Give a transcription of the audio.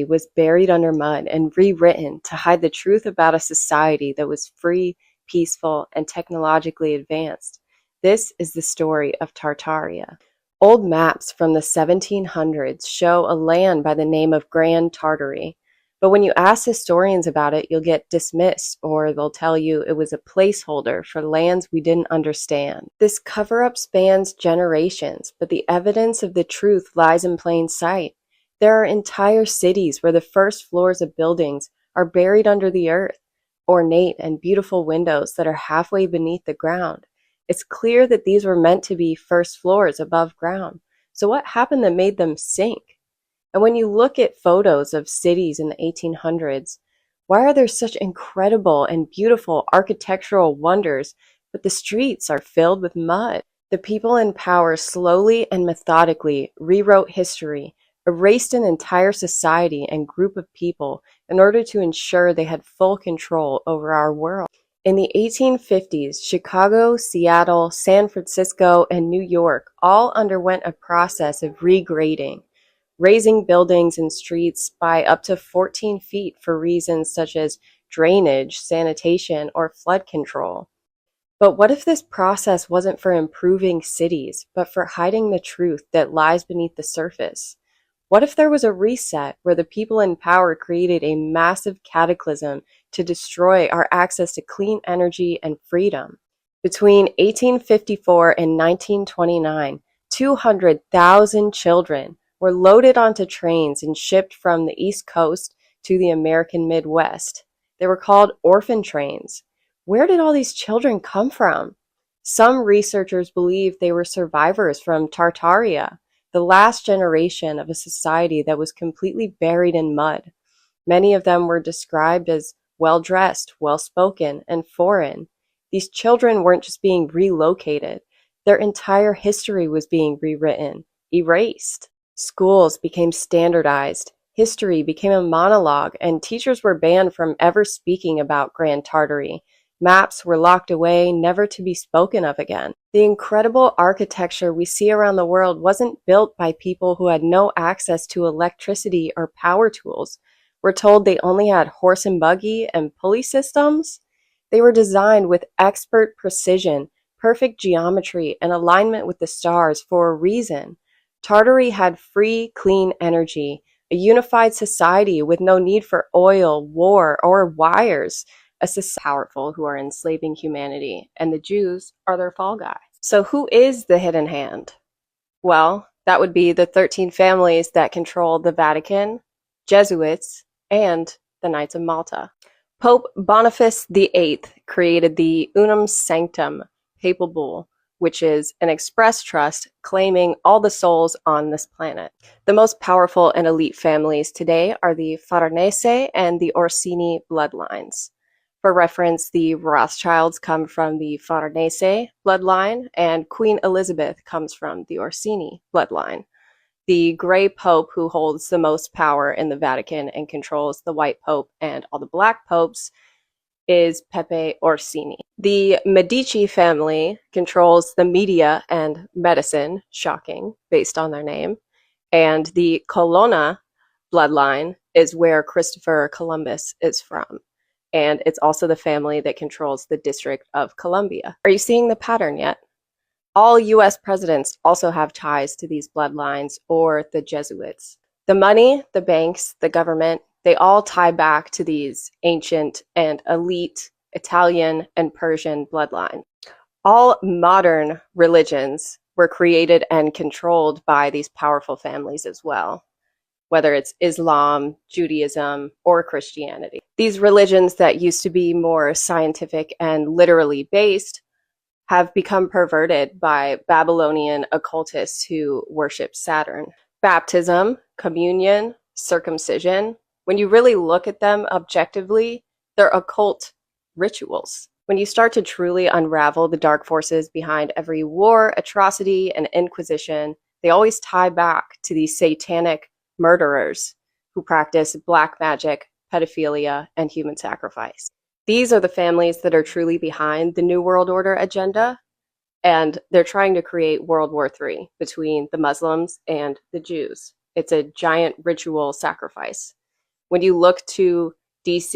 was buried under mud and rewritten to hide the truth about a society that was free, peaceful, and technologically advanced. This is the story of Tartaria. Old maps from the 1700s show a land by the name of Grand Tartary, but when you ask historians about it, you'll get dismissed, or they'll tell you it was a placeholder for lands we didn't understand. This cover-up spans generations, but the evidence of the truth lies in plain sight. There are entire cities where the first floors of buildings are buried under the earth, ornate and beautiful windows that are halfway beneath the ground. It's clear that these were meant to be first floors above ground. So what happened that made them sink? And when you look at photos of cities in the 1800s, why are there such incredible and beautiful architectural wonders, but the streets are filled with mud? The people in power slowly and methodically rewrote history, erased an entire society and group of people in order to ensure they had full control over our world. In the 1850s, Chicago, Seattle, San Francisco, and New York all underwent a process of regrading, raising buildings and streets by up to 14 feet for reasons such as drainage, sanitation, or flood control. But what if this process wasn't for improving cities, but for hiding the truth that lies beneath the surface? What if there was a reset where the people in power created a massive cataclysm to destroy our access to clean energy and freedom? Between 1854 and 1929, 200,000 children were loaded onto trains and shipped from the East Coast to the American Midwest. They were called orphan trains. Where did all these children come from? Some researchers believe they were survivors from Tartaria, the last generation of a society that was completely buried in mud. Many of them were described as well-dressed, well-spoken, and foreign. These children weren't just being relocated. Their entire history was being rewritten, erased. Schools became standardized. History became a monologue, and teachers were banned from ever speaking about Grand Tartary. Maps were locked away, never to be spoken of again. The incredible architecture we see around the world wasn't built by people who had no access to electricity or power tools. We're told they only had horse and buggy and pulley systems. They were designed with expert precision, perfect geometry, and alignment with the stars for a reason. Tartary had free, clean energy, a unified society with no need for oil, war, or wires. A society powerful who are enslaving humanity, and the Jews are their fall guys. So who is the hidden hand? Well, that would be the 13 families that control the Vatican, Jesuits, and the Knights of Malta. Pope Boniface VIII created the Unum Sanctum papal bull, which is an express trust claiming all the souls on this planet. The most powerful and elite families today are the Farnese and the Orsini bloodlines. For reference, the Rothschilds come from the Farnese bloodline, and Queen Elizabeth comes from the Orsini bloodline. The Gray Pope, who holds the most power in the Vatican and controls the White Pope and all the Black Popes, is Pepe Orsini. The Medici family controls the media and medicine, shocking, based on their name, and the Colonna bloodline is where Christopher Columbus is from. And it's also the family that controls the District of Columbia. Are you seeing the pattern yet? All US presidents also have ties to these bloodlines or the Jesuits. The money, the banks, the government, they all tie back to these ancient and elite Italian and Persian bloodlines. All modern religions were created and controlled by these powerful families as well, whether it's Islam, Judaism, or Christianity. These religions that used to be more scientific and literally based have become perverted by Babylonian occultists who worship Saturn. Baptism, communion, circumcision, when you really look at them objectively, they're occult rituals. When you start to truly unravel the dark forces behind every war, atrocity, and inquisition, they always tie back to these satanic murderers who practice black magic, pedophilia, and human sacrifice. These are the families that are truly behind the New World Order agenda, and they're trying to create World War III between the Muslims and the Jews. It's a giant ritual sacrifice. when you look to DC